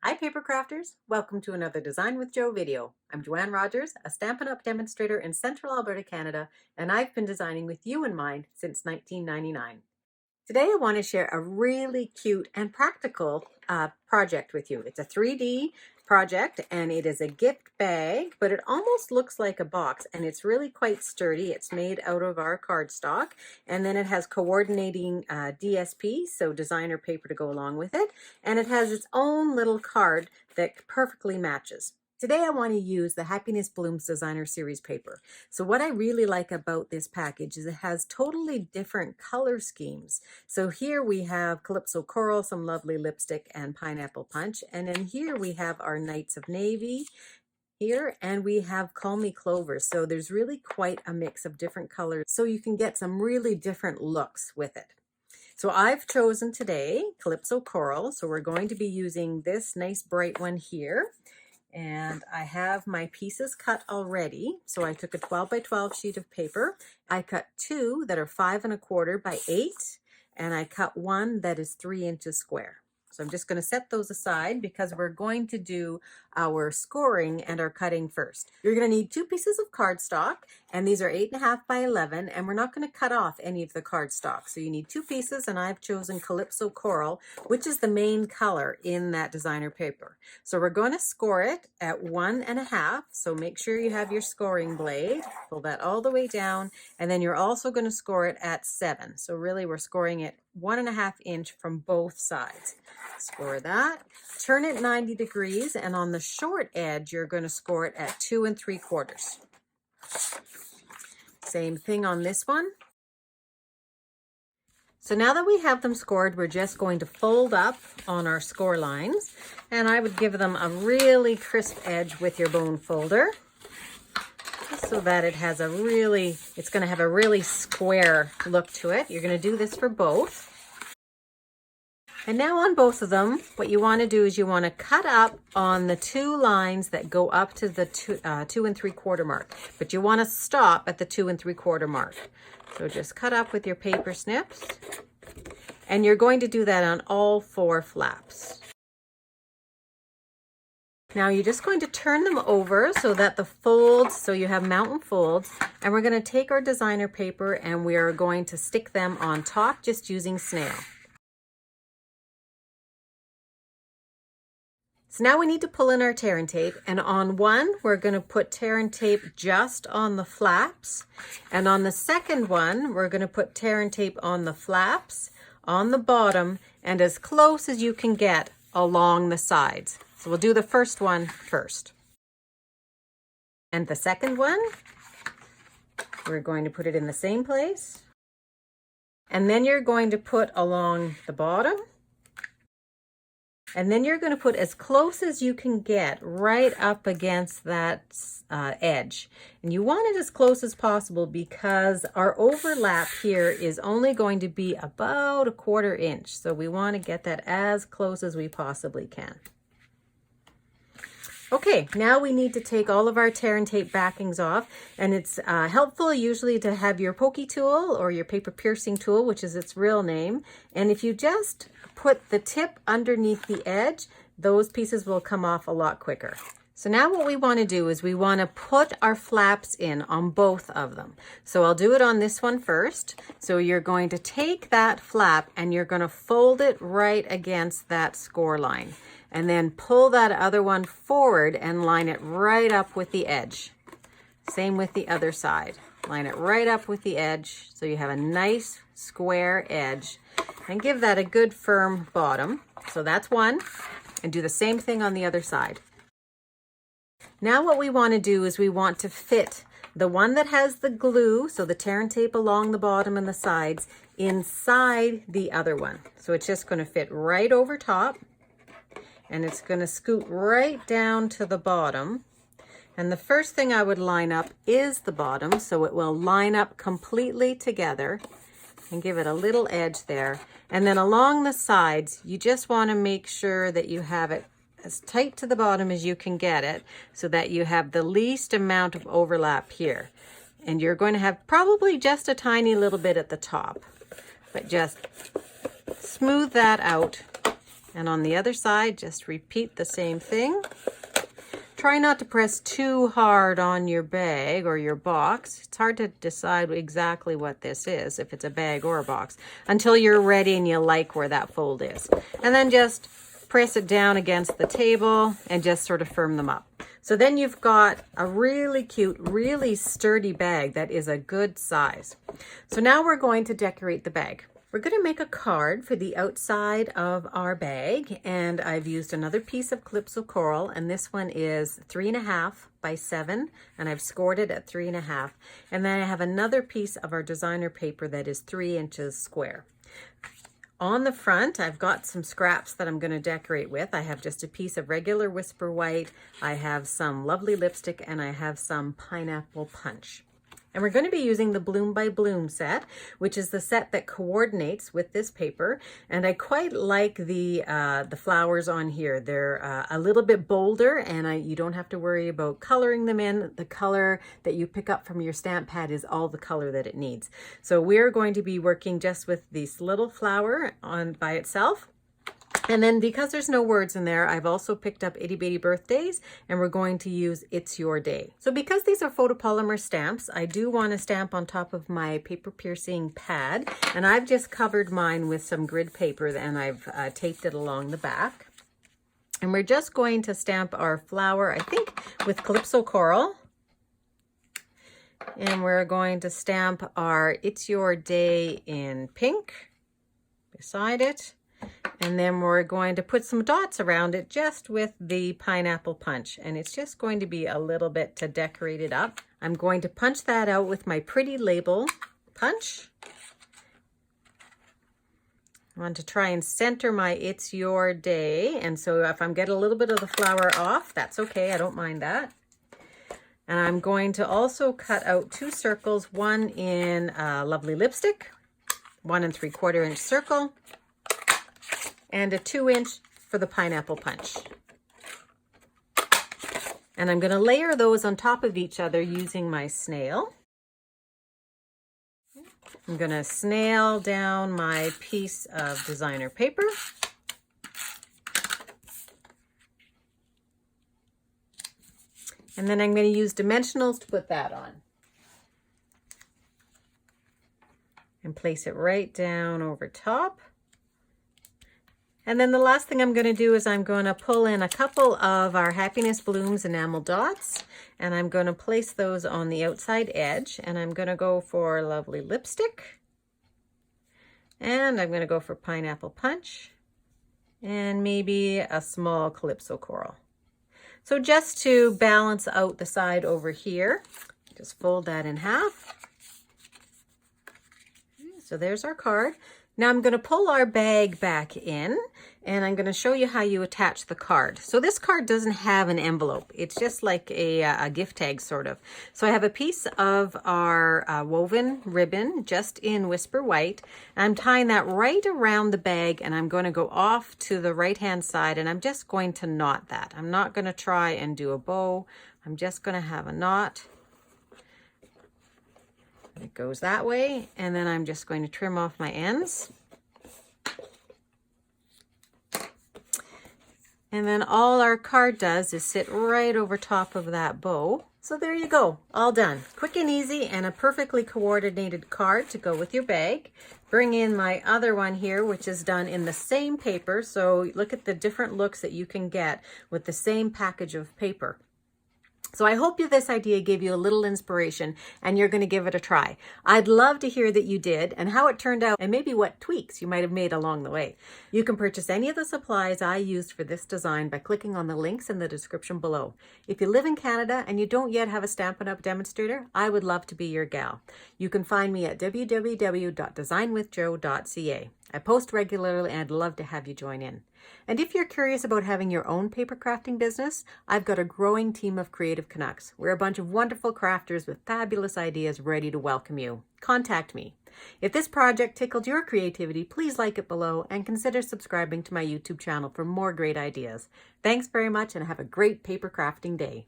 Hi Papercrafters! Welcome to another Design with Jo video. I'm Joanne Rogers, a Stampin' Up! Demonstrator in Central Alberta, Canada, and I've been designing with you in mind since 1999. Today I want to share a really cute and practical project with you. It's a 3D project and it is a gift bag, but it almost looks like a box and it's really quite sturdy. It's made out of our cardstock, and then it has coordinating DSP, so designer paper, to go along with it, and it has its own little card that perfectly matches. Today I want to use the Happiness Blooms Designer Series paper. So what I really like about this package is it has totally different color schemes. So here we have Calypso Coral, some lovely lipstick, and Pineapple Punch. And then here we have our Knights of Navy here, and we have Call Me Clover. So there's really quite a mix of different colors, so you can get some really different looks with it. So I've chosen today Calypso Coral. So we're going to be using this nice bright one here. And I have my pieces cut already. So I took a 12 by 12 sheet of paper. I cut two that are 5 1/4 by 8, and I cut one that is 3 inches square. So I'm just going to set those aside because we're going to do our scoring and our cutting first. You're going to need 2 pieces of cardstock, and these are 8 1/2 by 11, and we're not going to cut off any of the cardstock. So you need 2 pieces, and I've chosen Calypso Coral, which is the main color in that designer paper. So we're going to score it at 1 1/2. So make sure you have your scoring blade. Pull that all the way down, and then you're also going to score it at 7. So really we're scoring it 1 1/2 inch from both sides. Score that. Turn it 90 degrees, and on the short edge you're going to score it at 2 3/4. Same thing on this one. So now that we have them scored, we're just going to fold up on our score lines, and I would give them a really crisp edge with your bone folder, so that it has it's going to have a really square look to it. You're going to do this for both. And now on both of them, what you want to do is you want to cut up on the 2 lines that go up to the 2 3/4 mark, but you want to stop at the 2 3/4 mark. So just cut up with your paper snips, and you're going to do that on all 4 flaps. Now you're just going to turn them over so that the folds, so you have mountain folds, and we're going to take our designer paper and we are going to stick them on top just using snail. So now we need to pull in our tear and tape, and on one we're going to put tear and tape just on the flaps, and on the second one we're going to put tear and tape on the flaps, on the bottom, and as close as you can get along the sides. So we'll do the first one first. And the second one, we're going to put it in the same place, and then you're going to put along the bottom. And then you're going to put as close as you can get right up against that edge. And you want it as close as possible because our overlap here is only going to be about 1/4 inch. So we want to get that as close as we possibly can. Okay, now we need to take all of our tear and tape backings off, and it's helpful usually to have your pokey tool or your paper piercing tool, which is its real name. And if you just put the tip underneath the edge, those pieces will come off a lot quicker. So now what we want to do is we want to put our flaps in on both of them. So I'll do it on this one first. So you're going to take that flap and you're going to fold it right against that score line, and then pull that other one forward and line it right up with the edge. Same with the other side. Line it right up with the edge so you have a nice square edge, and give that a good firm bottom. So that's one, and do the same thing on the other side. Now what we want to do is we want to fit the one that has the glue, so the tear and tape along the bottom and the sides, inside the other one. So it's just going to fit right over top, and it's going to scoot right down to the bottom. And the first thing I would line up is the bottom, so it will line up completely together, and give it a little edge there. And then along the sides, you just want to make sure that you have it as tight to the bottom as you can get it, so that you have the least amount of overlap here. And you're going to have probably just a tiny little bit at the top, but just smooth that out And on the other side, just repeat the same thing. Try not to press too hard on your bag or your box. It's hard to decide exactly what this is, if it's a bag or a box, until you're ready and you like where that fold is. And then just press it down against the table and just sort of firm them up. So then you've got a really cute, really sturdy bag that is a good size. So now we're going to decorate the bag. We're going to make a card for the outside of our bag, and I've used another piece of Calypso Coral, and this one is 3.5 by 7, and I've scored it at 3.5. And then I have another piece of our designer paper that is 3 inches square. On the front, I've got some scraps that I'm going to decorate with. I have just a piece of regular Whisper White, I have some lovely lipstick, and I have some pineapple punch. And we're going to be using the Bloom by Bloom set, which is the set that coordinates with this paper. And I quite like the flowers on here. They're a little bit bolder, and you don't have to worry about coloring them in. The color that you pick up from your stamp pad is all the color that it needs. So we're going to be working just with this little flower on by itself. And then because there's no words in there, I've also picked up Itty Bitty Birthdays, and we're going to use It's Your Day. So because these are photopolymer stamps, I do want to stamp on top of my paper piercing pad, and I've just covered mine with some grid paper and I've taped it along the back. And we're just going to stamp our flower, I think, with Calypso Coral. And we're going to stamp our It's Your Day in pink beside it. And then we're going to put some dots around it just with the pineapple punch. And it's just going to be a little bit to decorate it up. I'm going to punch that out with my pretty label punch. I want to try and center my It's Your Day. And so if I'm getting a little bit of the flower off, that's okay. I don't mind that. And I'm going to also cut out 2 circles, one in lovely lipstick, 1 3/4 inch circle, and a 2 inch for the pineapple punch. And I'm going to layer those on top of each other using my snail. I'm going to snail down my piece of designer paper. And then I'm going to use dimensionals to put that on. And place it right down over top. And then the last thing I'm going to do is I'm going to pull in a couple of our Happiness Blooms enamel dots, and I'm going to place those on the outside edge, and I'm going to go for lovely lipstick, and I'm going to go for pineapple punch, and maybe a small Calypso Coral. So just to balance out the side over here, just fold that in half. So there's our card. Now I'm going to pull our bag back in, and I'm going to show you how you attach the card. So this card doesn't have an envelope. It's just like a gift tag sort of. So I have a piece of our woven ribbon just in Whisper White. I'm tying that right around the bag, and I'm going to go off to the right hand side, and I'm just going to knot that. I'm not going to try and do a bow. I'm just going to have a knot. It goes that way, and then I'm just going to trim off my ends. And then all our card does is sit right over top of that bow. So there you go, all done. Quick and easy, and a perfectly coordinated card to go with your bag. Bring in my other one here, which is done in the same paper. So look at the different looks that you can get with the same package of paper. So I hope this idea gave you a little inspiration, and you're going to give it a try. I'd love to hear that you did and how it turned out, and maybe what tweaks you might have made along the way. You can purchase any of the supplies I used for this design by clicking on the links in the description below. If you live in Canada and you don't yet have a Stampin' Up! Demonstrator, I would love to be your gal. You can find me at www.designwithjo.ca. I post regularly, and I'd love to have you join in. And if you're curious about having your own paper crafting business, I've got a growing team of creative Canucks. We're a bunch of wonderful crafters with fabulous ideas ready to welcome you. Contact me. If this project tickled your creativity, please like it below and consider subscribing to my YouTube channel for more great ideas. Thanks very much, and have a great paper crafting day.